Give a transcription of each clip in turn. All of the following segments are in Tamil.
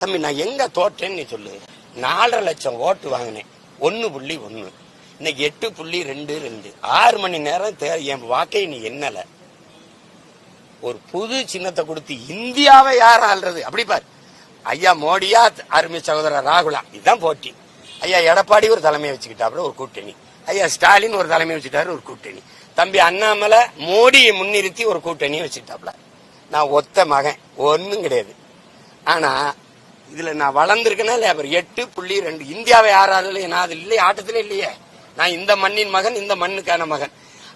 தம்பி நான் எங்க தோற்றேன்னு நீ சொல்லு. 4.5 லட்சம் ஓட்டு வாங்கினேன், 1.1. இன்னைக்கு 8.22. 6 மணி நேரம் என் வாக்கை நீ என்னல. ஒரு புது சின்னத்தை கொடுத்து இந்தியாவை யார் ஆள்றது அப்படி பாரு. ஐயா மோடியா அருமை சகோதரர் ராகுலா, இதுதான் போட்டி. ஐயா எடப்பாடி ஒரு தலைமையை வச்சுக்கிட்டாப்புல ஒரு கூட்டணி, ஐயா ஸ்டாலின் ஒரு தலைமையை வச்சுட்டாரு ஒரு கூட்டணி, தம்பி அண்ணாமலை மோடியை முன்னிறுத்தி ஒரு கூட்டணியை வச்சுக்கிட்டாப்புல. நான் ஒத்த மகன், ஒன்னும் கிடையாது. ஆனா இதுல நான் வளர்ந்துருக்கேன்னா இல்லையா? 8.2 இந்தியாவை யாராலும் நான் அது இல்லையே, ஆட்டத்திலே இல்லையே. நான் இந்த மண்ணின் மகன், இந்த மண்ணுக்கான மகன்.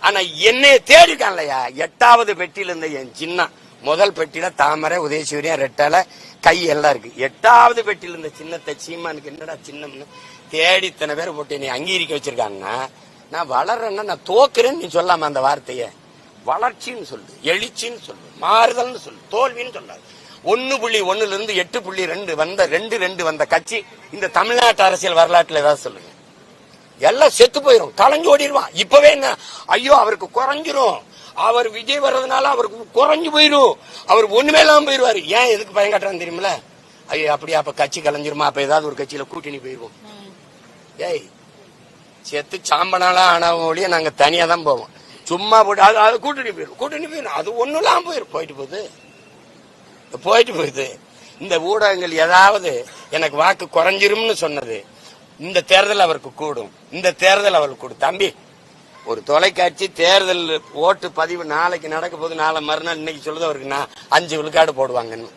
ஆனா என்னைய தேடிட்டான் இல்லையா? 8வது பெட்டியில இருந்த என் சின்ன முதல் பெட்டியில தாமரை, உதயசூரியா, ரெட்டால கை எல்லாம் இருக்கு. 8வது பெட்டியில இருந்த சின்னத்தை சீமானுக்கு என்னடா சின்னம்னு தேடி இத்தனை பேர் போட்டு என்னை அங்கீகரிக்க வச்சிருக்காங்கன்னா, நான் வளர்றேன்னா நான் தோக்குறேன்னு நீ சொல்லாம அந்த வார்த்தைய. வளர்ச்சின்னு சொல்லு, எழுச்சின்னு சொல்லு, மாறுதல்னு சொல்லு, தோல்வின்னு சொல்லாது. 1.1 இருந்து 8.2 வந்த 2 வந்த கட்சி இந்த தமிழ்நாட்டு அரசியல் வரலாற்றுல ஏதாவது சொல்லுங்க. எல்லாம் செத்து போயிரும், கலைஞ்சு ஓடிடுவான். இப்பவே என்ன, ஐயோ அவருக்கு குறைஞ்சிரும், அவர் விஜய் வர்றதுனால அவருக்கு குறைஞ்சு போயிரும், அவர் ஒண்ணுமே இல்லாம போயிருவாரு. ஏன் எதுக்கு பயம் காட்டுறான்னு தெரியுமில? ஐயோ அப்படியே அப்ப கட்சி கலைஞ்சிருமா, அப்ப ஏதாவது ஒரு கட்சியில கூட்டணி போயிருவோம். ஏய் செத்து சாம்பனாலாம் ஆனா ஒழிய நாங்க தனியா தான் போவோம். சும்மா போட்டு அது கூட்டணி போயிரும், அது ஒண்ணும் இல்லாம போயிரும். போயிட்டு போகுது. இந்த ஊடகங்கள் ஏதாவது எனக்கு வாக்கு குறைஞ்சிரும்னு சொன்னது, இந்த தேர்தல் அவருக்கு கூடும், இந்த தேர்தல் அவருக்கு கூடும். தம்பி ஒரு தொலைக்காட்சி தேர்தல் ஓட்டு பதிவு நாளைக்கு நடக்க போது, நாளை மறுநாள் இன்னைக்கு சொல்லுது அவருக்கு 5 விழுக்காடு போடுவாங்கன்னு,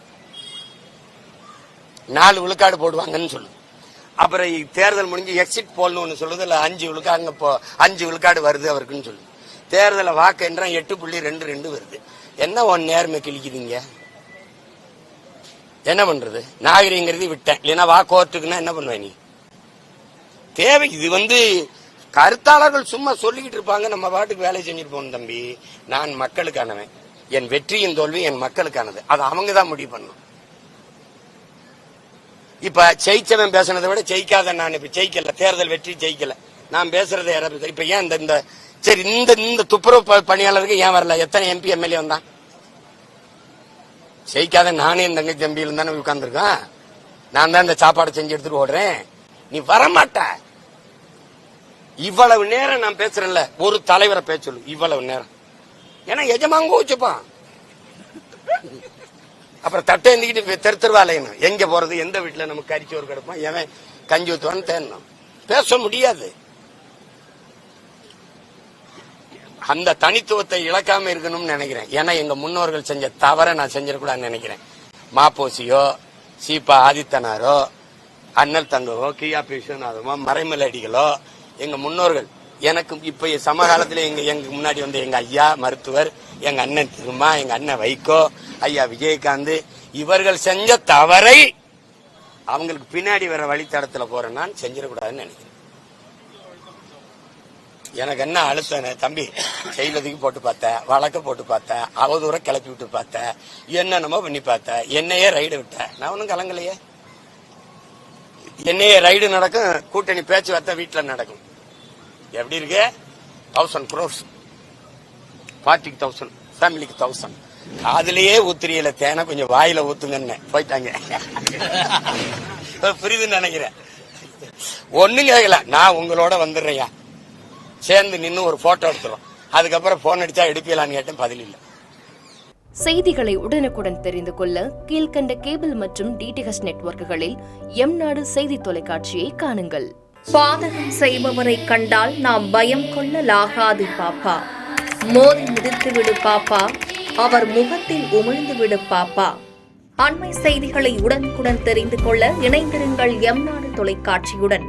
4 விழுக்காடு போடுவாங்கன்னு சொல்லு. அப்புறம் தேர்தல் முடிஞ்சு எக்ஸிட் போல்னு ஒண்ணு சொல்லுது, இல்ல 5 விழுக்காடு வருது அவருக்குன்னு சொல்லு. தேர்தல வாக்கு என்ற 8.22 வருது. என்ன ஒன் நேர்மை கிழிக்குதுங்க? என்ன பண்றது? நாகரிகங்கிறது விட்டேன், இல்லைன்னா வா கோர்ட்டுக்குன்னா என்ன பண்ணுவேன் நீ? தேவை இது கருத்தாளர்கள் சும்மா சொல்லிக்கிட்டு இருப்பாங்க, நம்ம பாட்டுக்கு வேலை செஞ்சுட்டு போகணும். தம்பி நான் மக்களுக்கானவன், என் வெற்றியின் தோல்வி என் மக்களுக்கானது, அது அவங்க தான் முடிவு பண்ணணும். இப்ப ஜெயிச்சவன் பேசுனதை விட ஜெயிக்காத நான் இப்ப ஜெயிக்கல, தேர்தல் வெற்றி ஜெயிக்கல, நான் பேசுறதை யாராவது இப்ப ஏன் இந்த சரி இந்த துப்புரவு பணியாளருக்கு ஏன் வரல? எத்தனை எம்பி எம்எல்ஏ வந்தான்? ஜெயிக்காத நானே என் தங்கச்சி தம்பியில தானே உட்கார்ந்துருக்கான். நான் தான் இந்த சாப்பாடு செஞ்சு எடுத்துட்டு ஓடுறேன், நீ வரமாட்ட. இவ்வளவு நேரம் நான் பேசுறேன்ல, ஒரு தலைவரை பேச சொல்லு இவ்வளவு நேரம். ஏன்னா எஜமாங்க வச்சுப்பான், அப்புறம் தட்டை எழுந்திக்கிட்டு தெருவாலையணும். எங்க போறது, எந்த வீட்டுல நமக்கு கறிச்சோறு கிடப்பான், எவன் கஞ்சி ஊத்துவான்னு தேடணும். பேச முடியாது. அந்த தனித்துவத்தை இழக்காம இருக்கணும்னு நினைக்கிறேன். ஏன்னா எங்க முன்னோர்கள் செஞ்ச தவற நான் செஞ்சிடக்கூடாதுன்னு நினைக்கிறேன். மாப்போசியோ, சீபா ஆதித்தனாரோ, அண்ணல் தங்கவோ, கியா விஸ்வநாதமோ, மறைமலடிகளோ எங்க முன்னோர்கள். எனக்கு இப்ப சமகாலத்துல எங்க முன்னாடி வந்து எங்க ஐயா மருத்துவர், எங்க அண்ணன் திருமா, எங்க அண்ணன் வைகோ, ஐயா விஜயகாந்த், இவர்கள் செஞ்ச தவறை அவங்களுக்கு பின்னாடி வர வழித்தடத்துல போறேன் நான் செஞ்சிடக்கூடாதுன்னு நினைக்கிறேன். எனக்கு என்ன அழுத்தம் தம்பி, செயலதுக்கு போட்டு பார்த்த, வழக்க போட்டு பார்த்த, அவதூற கிளப்பி விட்டு பார்த்த, என்னென்னமோ பண்ணி பார்த்த, என்னையே ரைடு விட்ட, நான் ஒன்னும் கலங்கலையே. என்னையே ரைடு நடக்கும், கூட்டணி பேச்சுவார்த்தை வீட்டுல நடக்கும். எப்படி இருக்கு? 1000 crores, பார்ட்டிக்கு 1000, ஃபேமிலிக்கு 1000. அதுலயே ஊத்திரியல தேனை கொஞ்சம் வாயில ஊத்துங்கன்னு போயிட்டாங்க. புரியுதுன்னு நினைக்கிறேன். ஒண்ணும் கேட்கல, நான் உங்களோட வந்துடுறேன், சேர்ந்து நின்று ஒரு போட்டோ எடுத்துறோம். அதுக்கப்புறம் போன் அடிச்சா எடுப்பீங்களான்னு கேட்டேன், பதில் இல்லை. செய்திகளை உடனுக்குடன் தெரிந்து கொள்ள கீழ்கண்ட கேபிள் மற்றும் டிடிஎச் நெட்வொர்க்குகளில் எம்நாடு செய்தி தொலைக்காட்சியை காணுங்கள். பாதகம் செய்பவரை கண்டால் நாம் பயம் கொள்ளலாகாது பாப்பா. மோதி மிதித்துவிடு பாப்பா, அவர் முகத்தில் உமிழ்ந்துவிடு பாப்பா. அண்மை செய்திகளை உடனுக்குடன் தெரிந்து கொள்ள இணைந்திருங்கள் எம்நாடு தொலைக்காட்சியுடன்.